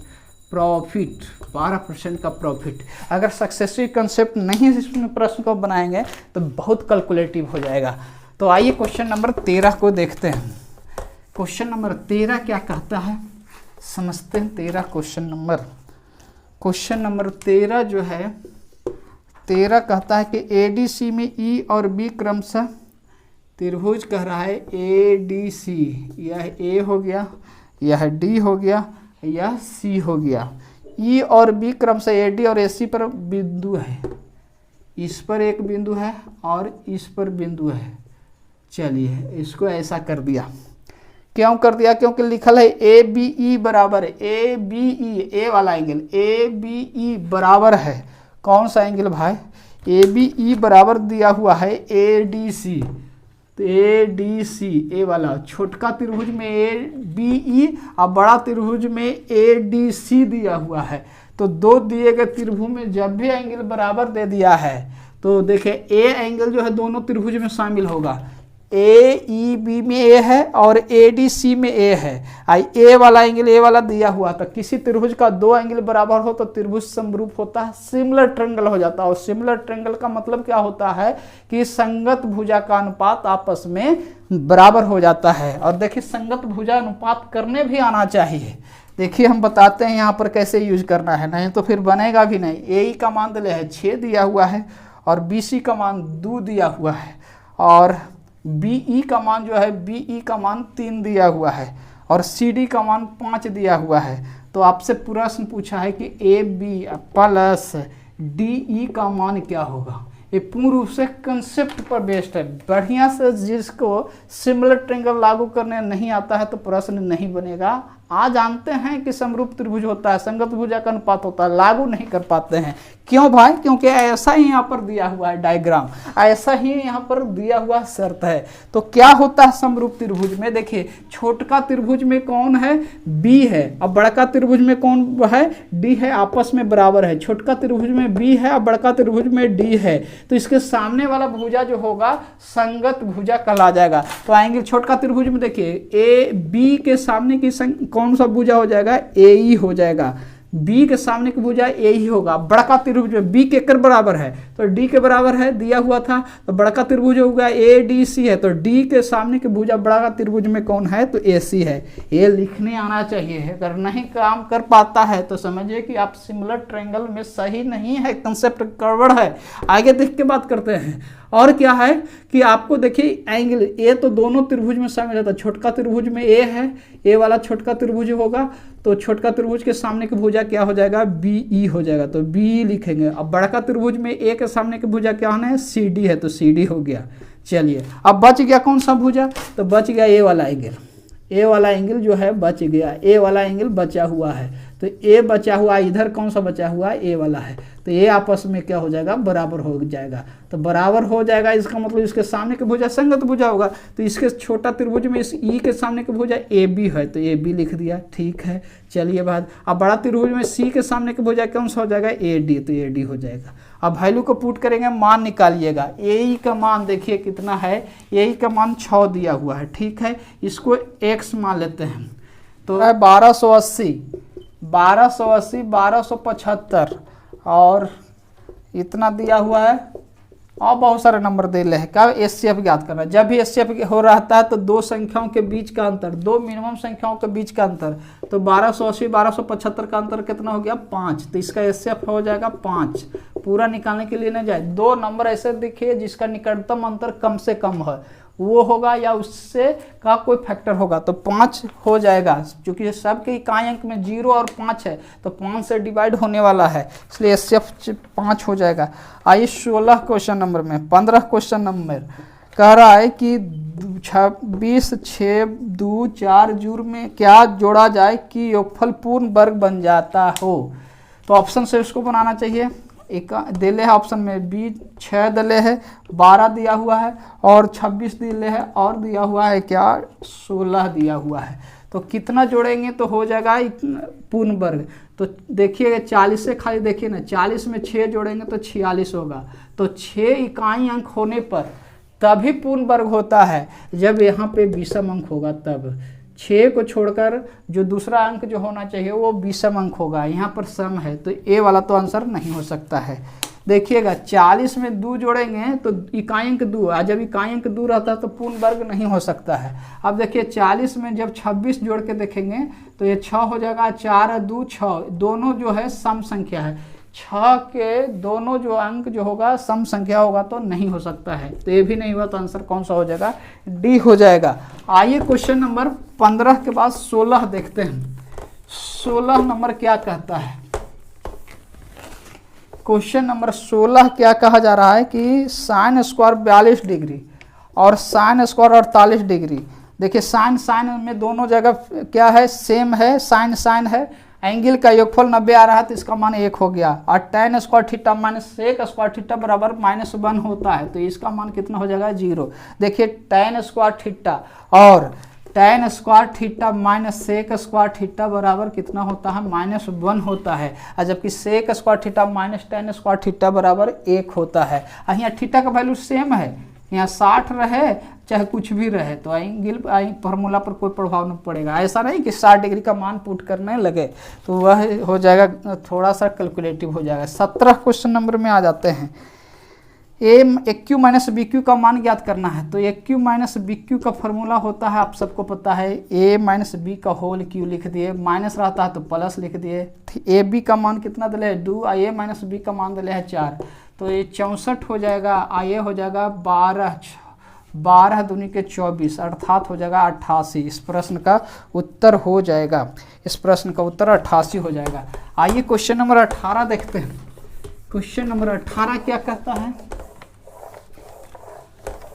12% का प्रॉफिट। अगर सक्सेसिव कंसेप्ट नहीं इसमें प्रश्न को बनाएंगे तो बहुत कैलकुलेटिव हो जाएगा। तो आइए क्वेश्चन नंबर 13 को देखते हैं। क्वेश्चन नंबर 13 क्या कहता है, समझते हैं। 13 क्वेश्चन नंबर 13 जो है, 13 कहता है कि एडीसी में ई और बी क्रमशः त्रिभुज कह रहा है एडीसी, यह ए हो गया, यह डी हो गया, यह सी हो गया। ई और बी क्रमशः एडी और एसी पर बिंदु है, इस पर एक बिंदु है और इस पर बिंदु है। चलिए इसको ऐसा कर दिया, क्यों कर दिया, क्योंकि लिखल है ए बी ई बराबर है, ए बी ई, ए वाला एंगल ए बी ई बराबर है, कौन सा एंगल भाई, ए बी ई बराबर दिया हुआ है ए डी सी। तो ए डी सी, ए वाला छोटका त्रिभुज में ए बी ई और बड़ा त्रिभुज में ए डी सी दिया हुआ है। तो दो दिए गए त्रिभुज में जब भी एंगल बराबर दे दिया है तो देखिए ए एंगल जो है दोनों त्रिभुज में शामिल होगा, ए ई बी में ए है और ए डी सी में ए है। आई ए वाला एंगल ए वाला दिया हुआ, तो किसी त्रिभुज का दो एंगल बराबर हो तो त्रिभुज समरूप होता है, सिमिलर ट्रायंगल हो जाता है। और सिमिलर ट्रायंगल का मतलब क्या होता है कि संगत भुजा का अनुपात आपस में बराबर हो जाता है। और देखिए संगत भुजा अनुपात करने भी आना चाहिए, देखिए हम बताते हैं यहाँ पर कैसे यूज करना है, नहीं तो फिर बनेगा भी नहीं। ए का मान दिया है 6 दिया हुआ है और BC का मान 2 दिया हुआ है और BE का मान जो है BE का मान 3 दिया हुआ है और CD का मान 5 दिया हुआ है। तो आपसे प्रश्न पूछा है कि AB प्लस DE का मान क्या होगा। ये पूर्ण रूप से कंसेप्ट पर बेस्ड है। बढ़िया से जिसको सिमिलर ट्रायंगल लागू करने नहीं आता है तो प्रश्न नहीं बनेगा। आज जानते हैं कि समरूप त्रिभुज होता है, संगत भुजा का अनुपात होता है, लागू नहीं कर पाते हैं। क्यों भाई? क्योंकि ऐसा ही यहाँ पर दिया हुआ है डायग्राम, ऐसा ही यहाँ पर दिया हुआ शर्त है। तो क्या होता है समरूप त्रिभुज में? देखिए छोटका त्रिभुज में कौन है? B है, अब बड़का त्रिभुज में कौन है? D है, आपस में बराबर है। छोटका त्रिभुज में B है और बड़का त्रिभुज में D है, तो इसके सामने वाला भुजा जो होगा संगत भुजा कहला जाएगा। तो आएंगे छोटका त्रिभुज में, देखिए AB के सामने की कौन सा भुजा हो जाएगा? AE हो जाएगा। B के सामने की भुजा AE होगा। बड़का त्रिभुज में B के कर बराबर है तो D के बराबर है, दिया हुआ था, तो बड़का त्रिभुज होगा ADC है, तो D के सामने की भुजा बड़ा त्रिभुज में कौन है? तो AC है। ये लिखने आना चाहिए है। अगर नहीं काम कर पाता है तो समझिए कि आप सिमिलर ट्रायंगल में सही नहीं है, कंसेप्ट गड़बड़ है। आगे देख के बात करते हैं। और क्या है कि आपको देखिए एंगल ए तो दोनों त्रिभुज में शामिल रहता है। छोटका त्रिभुज में ए है, ए वाला छोटका त्रिभुज होगा, तो छोटका त्रिभुज के सामने की भुजा क्या हो जाएगा? BE हो जाएगा, तो B लिखेंगे। अब बड़का त्रिभुज में ए के सामने की भुजा क्या होना है? CD है, तो CD हो गया। चलिए अब बच गया कौन सा भुजा? तो बच गया ए वाला एंगल। ए वाला एंगल जो है बच गया, ए वाला एंगल बचा हुआ है, तो ए बचा हुआ, इधर कौन सा बचा हुआ? ए वाला है, तो ये आपस में क्या हो जाएगा? बराबर हो जाएगा। तो बराबर हो जाएगा, इसका मतलब इसके सामने की भुजा संगत भुजा होगा। तो इसके छोटा त्रिभुज में इस E के सामने की भुजा AB है, तो AB लिख दिया, ठीक है। चलिए बात, अब बड़ा त्रिभुज में C के सामने की भुजा कौन सा हो जाएगा? AD, तो AD हो जाएगा। अब वैल्यू को पुट करेंगे, मान निकालिएगा। AE का मान देखिए कितना है? AE का मान 6 दिया हुआ है, ठीक है। इसको x मान लेते हैं, तो है 1280, 1275 और इतना दिया हुआ है और बहुत सारे नंबर दे रहे हैं। क्या? HCF ज्ञात करना है। जब भी HCF हो रहता है तो दो संख्याओं के बीच का अंतर, दो मिनिमम संख्याओं के बीच का अंतर, तो 1280 1275 का अंतर कितना हो गया? 5। तो इसका HCF हो जाएगा 5। पूरा निकालने के लिए नहीं जाए, दो नंबर ऐसे दिखिए जिसका निकटतम अंतर कम से कम है, वो होगा या उससे का कोई फैक्टर होगा, तो 5 हो जाएगा। क्योंकि सबके इकाई अंक में 0 और 5 है, तो 5 से डिवाइड होने वाला है, इसलिए HCF 5 हो जाएगा। आइए 16 क्वेश्चन नंबर में, 15 क्वेश्चन नंबर कह रहा है कि 26 6 2 4 जुड़ में क्या जोड़ा जाए कि योगफल पूर्ण वर्ग बन जाता हो। तो ऑप्शन से उसको बनाना चाहिए। एक दिले है ऑप्शन में B 6 दिले है, 12 दिया हुआ है और 26 दिले है और दिया हुआ है क्या? 16 दिया हुआ है। तो कितना जोड़ेंगे तो हो जाएगा पूर्ण वर्ग। तो देखिए 40 से खाली देखिए ना, 40 में 6 जोड़ेंगे तो 46 होगा। तो 6 इकाई अंक होने पर तभी पूर्ण वर्ग होता है जब यहाँ पे विषम अंक होगा, तब 6 को छोड़कर जो दूसरा अंक जो होना चाहिए वो विषम अंक होगा। यहाँ पर सम है, तो ए वाला तो आंसर नहीं हो सकता है। देखिएगा 40 में 2 जोड़ेंगे तो इकाई अंक 2, और जब इकाई अंक 2 रहता है तो पूर्ण वर्ग नहीं हो सकता है। अब देखिए 40 में जब 26 जोड़ के देखेंगे तो ये 6 हो जाएगा, 4 2 6, दोनों जो है सम संख्या है। 6 के दोनों जो अंक जो होगा सम संख्या होगा तो नहीं हो सकता है, तो ये भी नहीं हुआ, तो आंसर कौन सा हो जाएगा? डी हो जाएगा। आइए क्वेश्चन नंबर 15 के बाद 16 देखते हैं। 16 नंबर क्या कहता है? क्वेश्चन नंबर 16 क्या कहा जा रहा है कि साइन स्क्वायर 42 डिग्री और साइन स्क्वायर 48 डिग्री। देखिए साइन साइन में दोनों जगह क्या है? सेम है, साइन साइन है। एंगल का योगफल 90 आ रहा है तो इसका मान 1 हो गया, और tan square theta minus sec square theta बराबर -1 होता है, तो इसका मान कितना हो जाएगा? 0। देखिए tan स्क्वायर थीटा और tan square theta minus sec square theta बराबर कितना होता है? -1 होता है, और जबकि sec square theta minus tan square theta बराबर 1 होता है। यहाँ थीटा का वैल्यू सेम है, यहाँ 60 रहे चाहे कुछ भी रहे, तो एंगल फार्मूला पर कोई प्रभाव नहीं पड़ेगा। ऐसा नहीं कि 60 डिग्री का मान पुट करने लगे, तो वह हो जाएगा, थोड़ा सा कैलकुलेटिव हो जाएगा। 17 क्वेश्चन नंबर में आ जाते हैं। ए क्यू माइनस बी क्यू का मान ज्ञात करना है। तो ए क्यू माइनस बी क्यू का फॉर्मूला होता है, आप सबको पता है, ए माइनस बी का होल क्यू लिख दिए, माइनस रहता है तो प्लस लिख दिए। ए बी का मान कितना दिले है 2, आ ए माइनस बी का मान दिले है 4, तो ये 64 हो जाएगा। आ ये हो जाएगा 12 दूनी के 24 अर्थात हो जाएगा 88। इस प्रश्न का उत्तर हो जाएगा, इस प्रश्न का उत्तर 88 हो जाएगा। आइए क्वेश्चन नंबर 18 देखते हैं। क्वेश्चन नंबर 18 क्या कहता है?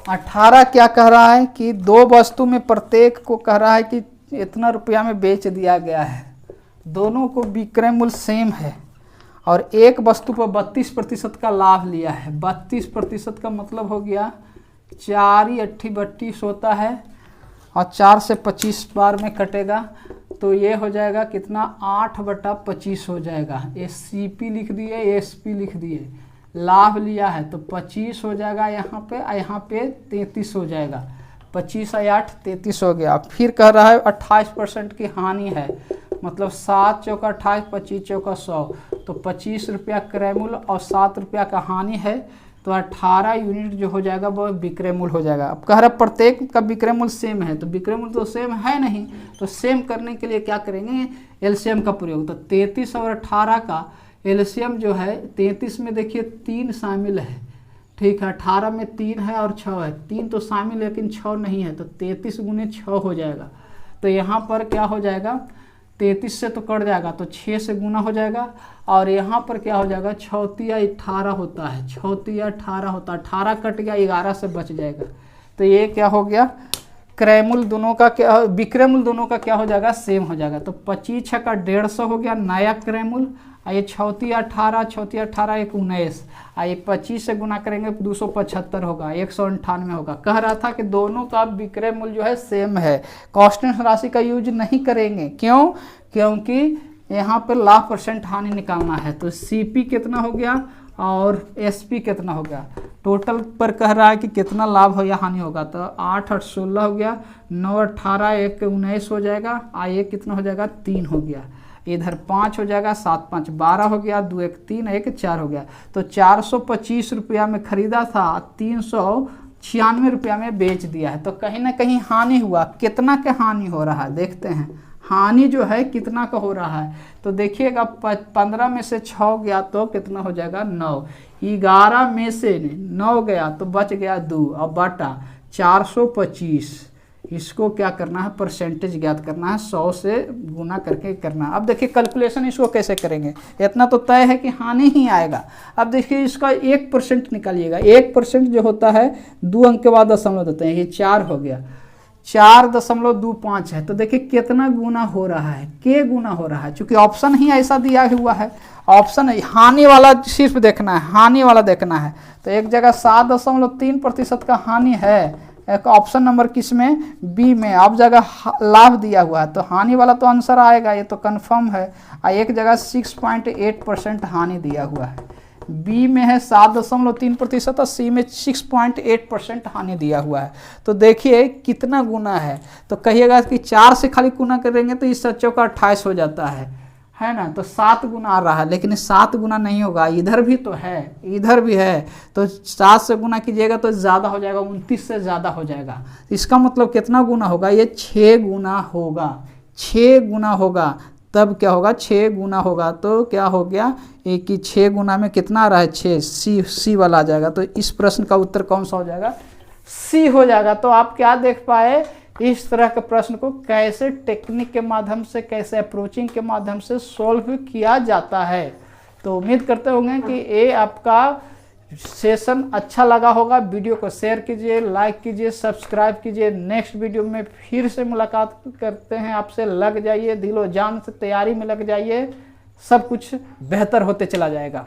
18 क्या कह रहा है कि दो वस्तु में प्रत्येक को कह रहा है कि इतना रुपया में बेच दिया गया है, दोनों को विक्रय मूल्य सेम है और एक वस्तु पर 32% का लाभ लिया है। 32% का मतलब हो गया 4 × 8 = 32 होता है और 4 से 25 बार में कटेगा, तो ये हो जाएगा कितना 8/25 हो जाएगा। ये CP लिख दिए, SP लिख दिए, लाभ लिया है तो 25 हो जाएगा यहाँ पे 33 हो जाएगा। 25 × 8 = 33 हो गया। फिर कह रहा है 28% की हानि है, मतलब 7 × 4 = 28, 25 × 4 = 100, तो 25 रुपया क्रय मूल्य और 7 रुपया का हानि है, तो 18 यूनिट जो हो जाएगा वो विक्रय मूल्य हो जाएगा। अब कह रहा है प्रत्येक का विक्रय मूल्य सेम है, तो विक्रय मूल्य तो सेम है नहीं, तो सेम करने के लिए क्या करेंगे, एलसीएम का प्रयोग। तो 33 और 18 का एलसीएम जो है, 33 में देखिए 3 शामिल है, ठीक है, 18 में 3 है और 6 है, 3 तो शामिल लेकिन 6 नहीं है, तो 33 × 6 हो जाएगा। तो यहाँ पर क्या हो जाएगा, 33 से तो कट जाएगा तो 6 से गुना हो जाएगा, और यहाँ पर क्या हो जाएगा 6 × 18 होता है, 6 × 18 होता है, 18 कट गया 11 से बच जाएगा। तो ये क्या हो गया, क्रय मूल्य दोनों का क्या, विक्रय मूल्य दोनों का क्या हो जाएगा, सेम हो जाएगा। तो 25 × 6 = 150 हो गया नया क्रय मूल्य। ये 6 × 18 = 19, ये 25 से गुना करेंगे 275 होगा, 198 होगा। कह रहा था कि दोनों का विक्रय मूल्य जो है सेम है, कांस्टेंट राशि का यूज नहीं करेंगे। क्यों? क्योंकि यहाँ पर लाभ % हानि निकालना है। तो CP कितना हो गया और SP कितना हो गया, टोटल पर कह रहा है कि कितना लाभ हो या हानि होगा। तो 8 × 8 = 16 हो गया, 9 × 18 = 19 हो जाएगा, ये कितना हो जाएगा 3 हो गया, इधर 5 हो जाएगा, 7 × 5 = 12 हो गया, 2 × 1 = 3, 1 × 4 हो गया। तो 425 रुपया में खरीदा था, 396 रुपया में बेच दिया है, तो कहीं ना कहीं हानि हुआ। कितना का हानि हो रहा है देखते हैं, हानि जो है कितना का हो रहा है। तो देखिएगा 15 में से 6 गया तो कितना हो जाएगा 9, 11 में से 9 गया तो बच गया 2, और बटा 425, इसको क्या करना है, परसेंटेज ज्ञात करना है, 100 से गुना करके करना है। अब देखिए कैलकुलेशन इसको कैसे करेंगे, इतना तो तय है कि हानि ही आएगा। अब देखिए इसका 1% निकालिएगा, 1% जो होता है 2 अंक के बाद दशमलव देते हैं, ये 4 हो गया, 4.25 है। तो देखिए कितना गुना हो रहा है, के गुना हो रहा है, चूंकि ऑप्शन ही ऐसा दिया हुआ है, ऑप्शन हानि वाला सिर्फ देखना है, हानि वाला देखना है। तो एक जगह 7.3% का हानि है, एक ऑप्शन नंबर किस में, बी में। अब जगह लाभ दिया हुआ है तो हानि वाला तो आंसर आएगा, ये तो कंफर्म है। एक जगह 6.8% हानि दिया हुआ है, बी में है 7.3% और सी में 6.8% हानि दिया हुआ है। तो देखिए कितना गुना है, तो कहिएगा कि 4 से खाली गुना करेंगे तो इस 7 का 28 हो जाता है ना। तो 7 गुना आ रहा है, लेकिन 7 गुना नहीं होगा, इधर भी तो है, इधर भी है, तो 7 से गुना कीजिएगा तो ज़्यादा हो जाएगा, 29 से ज़्यादा हो जाएगा। इसका मतलब कितना गुना होगा, ये 6 गुना होगा, 6 गुना होगा। तब क्या होगा, 6 गुना होगा, तो क्या हो गया एक कि 6 गुना में कितना आ रहा है 6, सी वाला आ जाएगा। तो इस प्रश्न का उत्तर कौन सा हो जाएगा, सी हो जाएगा। तो आप क्या देख पाए, इस तरह के प्रश्न को कैसे टेक्निक के माध्यम से, कैसे अप्रोचिंग के माध्यम से सॉल्व किया जाता है। तो उम्मीद करते होंगे कि ये आपका सेशन अच्छा लगा होगा। वीडियो को शेयर कीजिए, लाइक कीजिए, सब्सक्राइब कीजिए। नेक्स्ट वीडियो में फिर से मुलाकात करते हैं आपसे। लग जाइए, दिलो जान से तैयारी में लग जाइए, सब कुछ बेहतर होते चला जाएगा।